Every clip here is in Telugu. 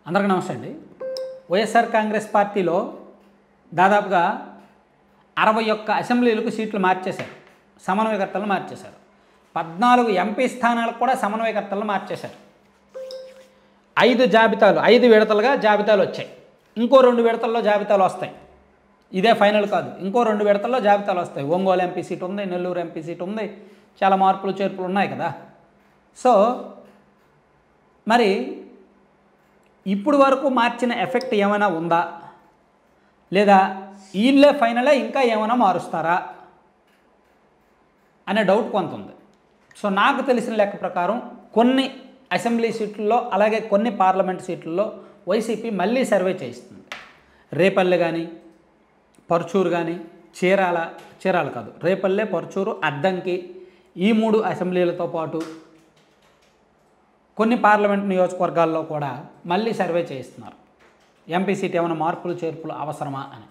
అందరికీ నమస్తే అండి. వైఎస్ఆర్ కాంగ్రెస్ పార్టీలో దాదాపుగా 61 అసెంబ్లీలకు సీట్లు మార్చేశారు, సమన్వయకర్తలను మార్చేశారు. 14 ఎంపీ స్థానాలకు కూడా సమన్వయకర్తలను మార్చేశారు. 5 విడతలుగా జాబితాలు వచ్చాయి. ఇంకో 2 విడతల్లో జాబితాలు వస్తాయి. ఇదే ఫైనల్ కాదు, ఇంకో 2 విడతల్లో జాబితాలు వస్తాయి. ఒంగోలు ఎంపీ సీట్ ఉంది, నెల్లూరు ఎంపీ సీట్ ఉంది, చాలా మార్పులు చేర్పులు ఉన్నాయి కదా. సో మరి ఇప్పుడు వరకు మార్చిన ఎఫెక్ట్ ఏమైనా ఉందా, లేదా వీళ్ళే ఫైనలే ఇంకా ఏమైనా మారుస్తారా అనే డౌట్ కొంత ఉంది. సో నాకు తెలిసిన లెక్క ప్రకారం కొన్ని అసెంబ్లీ సీట్లలో అలాగే కొన్ని పార్లమెంట్ సీట్లలో వైసీపీ మళ్ళీ సర్వే చేయిస్తుంది. రేపల్లె కానీ, పర్చూరు కానీ, చీరాల కాదు, రేపల్లె, పర్చూరు, అద్దంకి, ఈ 3 అసెంబ్లీలతో పాటు కొన్ని పార్లమెంట్ నియోజకవర్గాల్లో కూడా మళ్ళీ సర్వే చేయిస్తున్నారు. ఎంపీ సీట్ ఏమైనా మార్పులు చేర్పులు అవసరమా అని,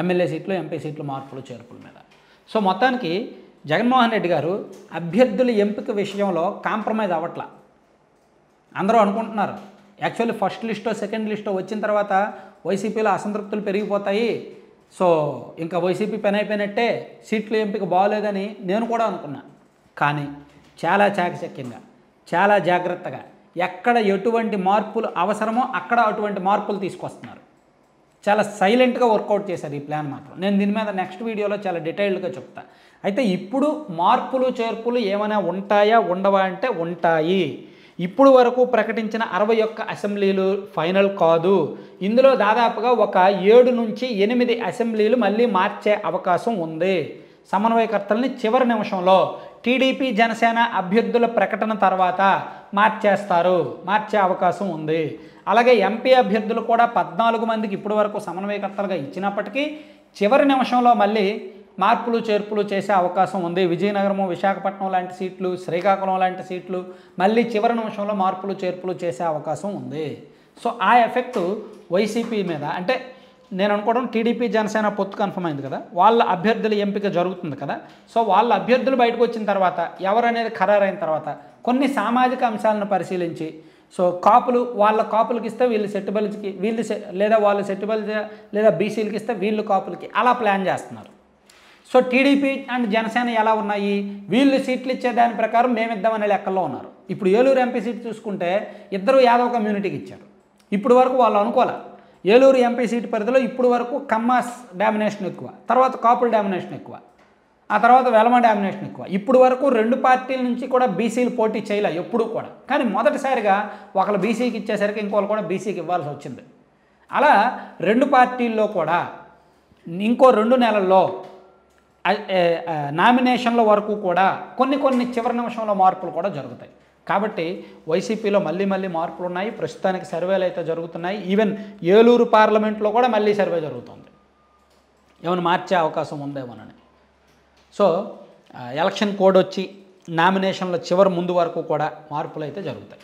ఎమ్మెల్యే సీట్లు, ఎంపీ సీట్లు మార్పులు చేర్పుల మీద. సో మొత్తానికి జగన్మోహన్ రెడ్డి గారు అభ్యర్థుల ఎంపిక విషయంలో కాంప్రమైజ్ అవ్వట్లా. అందరూ అనుకుంటున్నారు యాక్చువల్లీ ఫస్ట్ లిస్టో సెకండ్ లిస్టో వచ్చిన తర్వాత వైసీపీలో అసంతృప్తులు పెరిగిపోతాయి, సో ఇంకా వైసీపీ పని అయిపోయినట్టే, సీట్ల ఎంపిక బాగోలేదని నేను కూడా అనుకున్నా. కానీ చాలా చాకచక్యంగా, చాలా జాగ్రత్తగా ఎక్కడ ఎటువంటి మార్పులు అవసరమో అక్కడ అటువంటి మార్పులు తీసుకొస్తున్నారు. చాలా సైలెంట్గా వర్కౌట్ చేశారు ఈ ప్లాన్ మాత్రం. నేను దీని మీద నెక్స్ట్ వీడియోలో చాలా డీటెయిల్డ్గా చెప్తా. అయితే ఇప్పుడు మార్పులు చేర్పులు ఏమైనా ఉంటాయా ఉండవా అంటే ఉంటాయి. ఇప్పుడు వరకు ప్రకటించిన 61 అసెంబ్లీలు ఫైనల్ కాదు. ఇందులో దాదాపుగా ఒక 7 నుంచి 8 అసెంబ్లీలు మళ్ళీ మార్చే అవకాశం ఉంది. సమన్వయకర్తల్ని చివరి నిమిషంలో టీడీపీ జనసేన అభ్యర్థుల ప్రకటన తర్వాత మార్చే అవకాశం ఉంది. అలాగే ఎంపీ అభ్యర్థులు కూడా 14 మందికి ఇప్పటి వరకు సమన్వయకర్తలుగా ఇచ్చినప్పటికీ చివరి నిమిషంలో మళ్ళీ మార్పులు చేర్పులు చేసే అవకాశం ఉంది. విజయనగరము, విశాఖపట్నం లాంటి సీట్లు, శ్రీకాకుళం లాంటి సీట్లు మళ్ళీ చివరి నిమిషంలో మార్పులు చేర్పులు చేసే అవకాశం ఉంది. సో ఆ ఎఫెక్ట్ వైసీపీ మీద, అంటే నేను అనుకోవడం టీడీపీ జనసేన పొత్తు కన్ఫర్మ్ అయింది కదా, వాళ్ళ అభ్యర్థుల ఎంపిక జరుగుతుంది కదా. సో వాళ్ళ అభ్యర్థులు బయటకు వచ్చిన తర్వాత ఎవరనేది ఖరారైన తర్వాత కొన్ని సామాజిక అంశాలను పరిశీలించి, సో వాళ్ళ కాపులకి ఇస్తే వీళ్ళు సెట్టుబలికి, లేదా వాళ్ళు సెట్టుబలి లేదా బీసీలకి ఇస్తే వీళ్ళు కాపులకి, అలా ప్లాన్ చేస్తున్నారు. సో టీడీపీ అండ్ జనసేన ఎలా ఉన్నాయి, వీళ్ళు సీట్లు ఇచ్చే దాని ప్రకారం మేమిద్దామనే లెక్కల్లో ఉన్నారు. ఇప్పుడు ఏలూరు ఎంపీ సీట్ చూసుకుంటే ఇద్దరు యాదవ్ కమ్యూనిటీకి ఇచ్చారు. ఇప్పుడు వరకు వాళ్ళు అనుకోలే. ఏలూరు ఎంపీ సీటు పరిధిలో ఇప్పుడు వరకు కమ్మాస్ డామినేషన్ ఎక్కువ, తర్వాత కాపుల డామినేషన్ ఎక్కువ, ఆ తర్వాత వెలమ డామినేషన్ ఎక్కువ. ఇప్పుడు వరకు 2 పార్టీల నుంచి కూడా బీసీలు పోటీ చేయలే ఎప్పుడూ కూడా. కానీ మొదటిసారిగా ఒకళ్ళు బీసీకి ఇచ్చేసరికి ఇంకోళ్ళు కూడా బీసీకి ఇవ్వాల్సి వచ్చింది. అలా 2 పార్టీల్లో కూడా ఇంకో 2 నెలల్లో నామినేషన్ల వరకు కూడా కొన్ని చివరి నిమిషంలో మార్పులు కూడా జరుగుతాయి. కాబట్టి వైసీపీలో మళ్ళీ మార్పులు ఉన్నాయి. ప్రస్తుతానికి సర్వేలు అయితే జరుగుతున్నాయి. ఈవెన్ ఏలూరు పార్లమెంట్లో కూడా మళ్ళీ సర్వే జరుగుతుంది, ఏమైనా మార్చే అవకాశం ఉందేమోనని. సో ఎలక్షన్ కోడ్ వచ్చి నామినేషన్ల చివరి ముందు వరకు కూడా మార్పులు అయితే జరుగుతాయి.